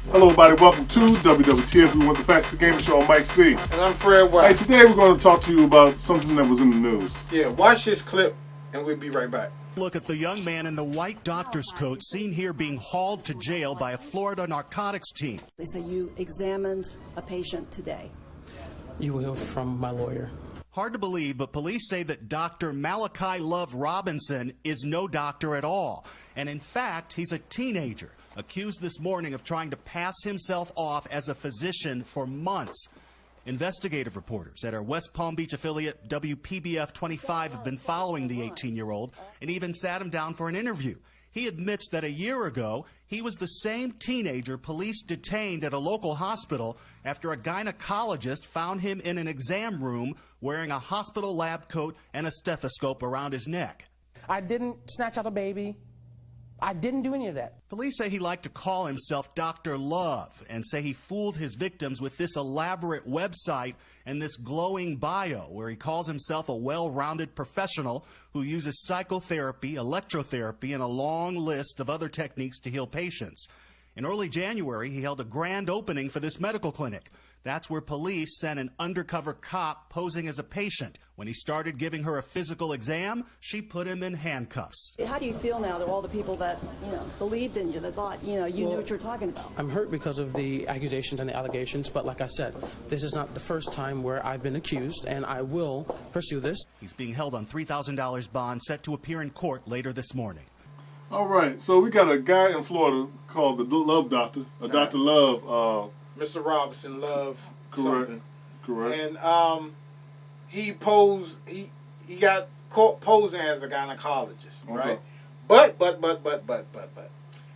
Hello, everybody. Welcome to WWTF. We want the facts, the game show on Mike C. And I'm Fred White. Hey, today we're going to talk to you about something that was in the news. Yeah, watch this clip, and we'll be right back. Look at the young man in the white doctor's coat seen here being hauled to jail by a Florida narcotics team. They say you examined a patient today. You will hear from my lawyer. Hard to believe, but police say that Dr. Malachi Love Robinson is no doctor at all. And in fact, he's a teenager, accused this morning of trying to pass himself off as a physician for months. Investigative reporters at our West Palm Beach affiliate WPBF25 have been following the 18-year-old and even sat him down for an interview. He admits that a year ago, he was the same teenager police detained at a local hospital after a gynecologist found him in an exam room wearing a hospital lab coat and a stethoscope around his neck. I didn't snatch out a baby. I didn't do any of that. Police say he liked to call himself Dr. Love and say he fooled his victims with this elaborate website and this glowing bio where he calls himself a well-rounded professional who uses psychotherapy, electrotherapy, and a long list of other techniques to heal patients. In early January, he held a grand opening for this medical clinic. That's where police sent an undercover cop posing as a patient. When he started giving her a physical exam, she put him in handcuffs. How do you feel now that all the people that, believed in you, that thought, you knew what you were talking about? I'm hurt because of the accusations and the allegations, but like I said, this is not the first time where I've been accused, and I will pursue this. He's being held on $3,000 bond, set to appear in court later this morning. All right, so we got a guy in Florida called the Love Doctor, Dr. Love. Mr. Robinson Love Correct. something. Correct. And he got caught posing as a gynecologist, right? But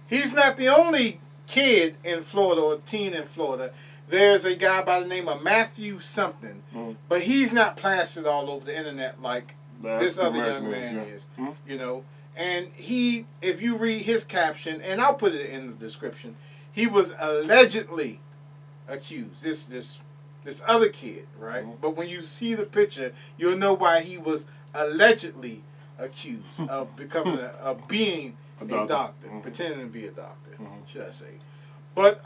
he's not the only kid in Florida or teen in Florida. There's a guy by the name of Matthew something, but he's not plastered all over the internet like this other young man is, And he, if you read his caption, and I'll put it in the description, he was allegedly accused. This other kid, right? But when you see the picture, you'll know why he was allegedly accused of being a doctor, pretending to be a doctor, should I say? But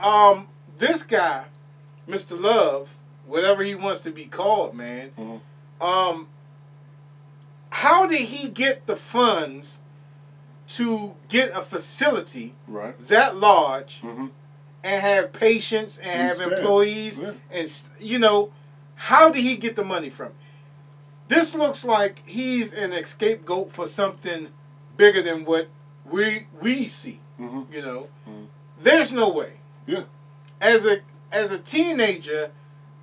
this guy, Mr. Love, whatever he wants to be called, man, how did he get the funds to get a facility that large? And have patients and have employees, and how did he get the money from? This looks like he's an scapegoat for something bigger than what we see. There's no way. Yeah. As a teenager,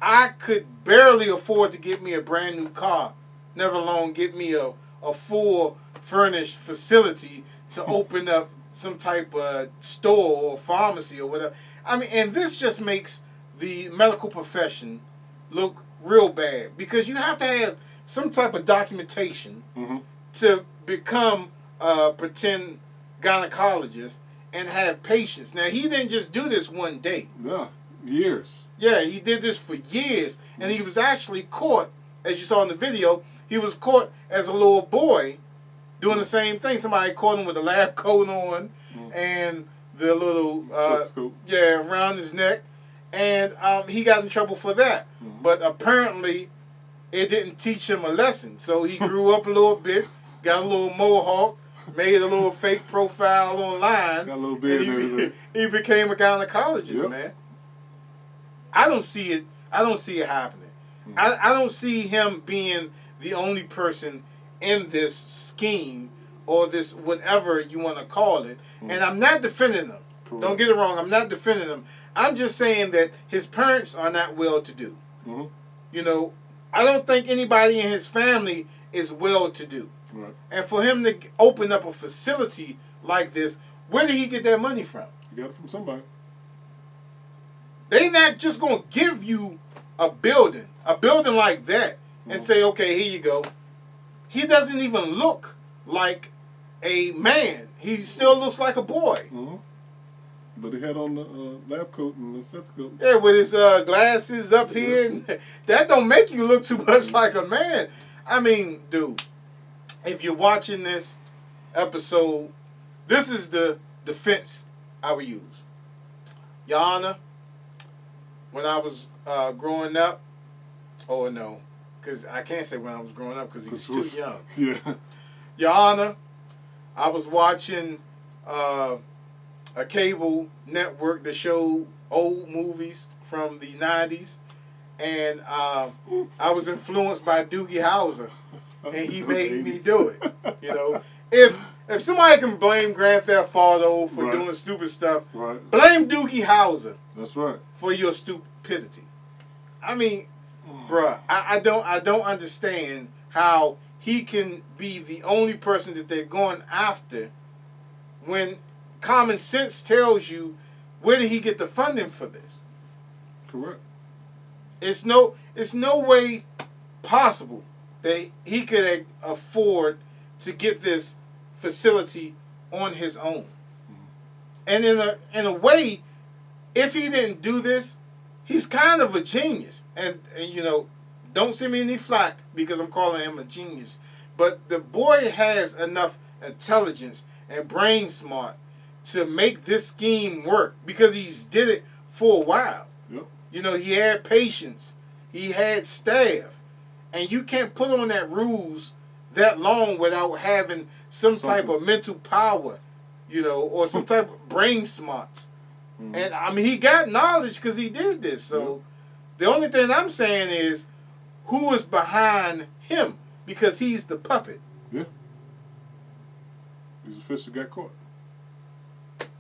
I could barely afford to get me a brand new car, never alone get me a full furnished facility to open up some type of store or pharmacy or whatever. I mean, and this just makes the medical profession look real bad because you have to have some type of documentation to become a pretend gynecologist and have patients. Now, he didn't just do this one day. Yeah, years. Yeah, he did this for years, and he was actually caught, as you saw in the video, he was caught as a little boy doing the same thing. Somebody caught him with a lab coat on and the little around his neck, and he got in trouble for that. But apparently it didn't teach him a lesson, so he grew up a little bit, got a little mohawk, made a little fake profile online, got a little beard, and he became a gynecologist. Man, I don't see it happening. I don't see him being the only person in this scheme or this whatever you want to call it. And I'm not defending him. Correct. Don't get it wrong. I'm not defending him. I'm just saying that his parents are not well-to-do. I don't think anybody in his family is well-to-do. Right. And for him to open up a facility like this, where did he get that money from? He got it from somebody. They're not just going to give you a building like that, and say, okay, here you go. He doesn't even look like a man. He still looks like a boy. But he had on the lab coat and the stethoscope. Yeah, with his glasses up here. And that don't make you look too much like a man. I mean, dude, if you're watching this episode, this is the defense I would use. Your Honor, when I was growing up, no, because I can't say when I was growing up because he was too young. Yeah. Your Honor, I was watching a cable network that showed old movies from the 90s, and I was influenced by Doogie Howser, and he made me do it. You know, if somebody can blame Grand Theft Auto for doing stupid stuff, blame Doogie Howser. That's right. For your stupidity. I mean, bruh, I don't understand how he can be the only person that they're going after when common sense tells you, where did he get the funding for this? Correct. It's no way possible that he could afford to get this facility on his own. And in a way, if he didn't do this, he's kind of a genius. And you know, don't send me any flack because I'm calling him a genius. But the boy has enough intelligence and brain smart to make this scheme work because he's did it for a while. Yep. You know, he had patience. He had staff. And you can't put on that ruse that long without having some type of mental power, you know, or some type of brain smarts. And I mean, he got knowledge because he did this. So the only thing I'm saying is, who is behind him? Because he's the puppet. Yeah. He's the fish that got caught.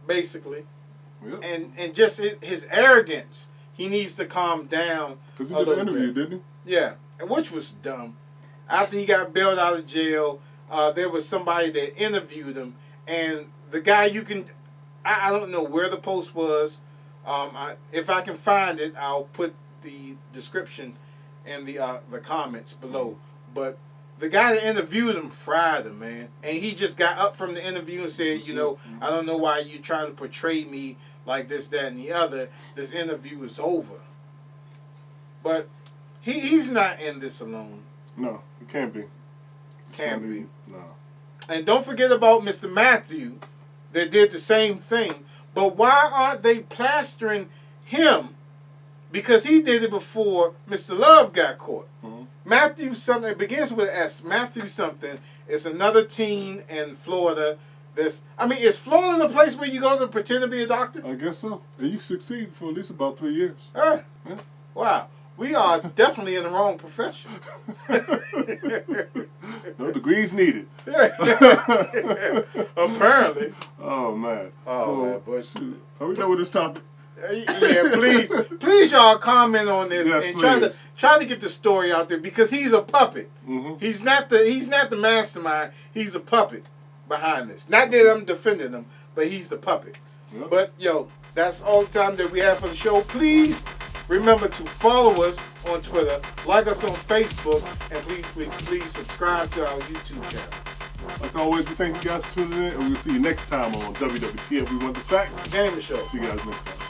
Basically. Yeah. And just his arrogance, he needs to calm down. Because he did an interview, didn't he? Yeah, and which was dumb. After he got bailed out of jail, there was somebody that interviewed him, and the guy I don't know where the post was. If I can find it, I'll put the description in the comments below. But the guy that interviewed him fried him, man. And he just got up from the interview and said, you know, I don't know why you're trying to portray me like this, that, and the other. This interview is over. But he's not in this alone. No, he can't be. Can't be. No. And don't forget about Mr. Matthew that did the same thing. But why aren't they plastering him? Because he did it before Mr. Love got caught. Matthew something, it begins with an S. Matthew something. It's another teen in Florida. Is Florida the place where you go to pretend to be a doctor? I guess so. And you succeed for at least about 3 years. Yeah. Wow. We are definitely in the wrong profession. No degrees needed. Apparently. Oh, man. Man, but are we done with this topic? Yeah, please, y'all comment on this and please. try to get the story out there because he's a puppet. He's not the mastermind. He's a puppet behind this. Not that I'm defending him, but he's the puppet. Yep. But that's all the time that we have for the show. Please remember to follow us on Twitter, like us on Facebook, and please subscribe to our YouTube channel. Like always, we thank you guys for tuning in, and we'll see you next time on WWTF. We Want the Facts. Gamer Show. See you guys next time.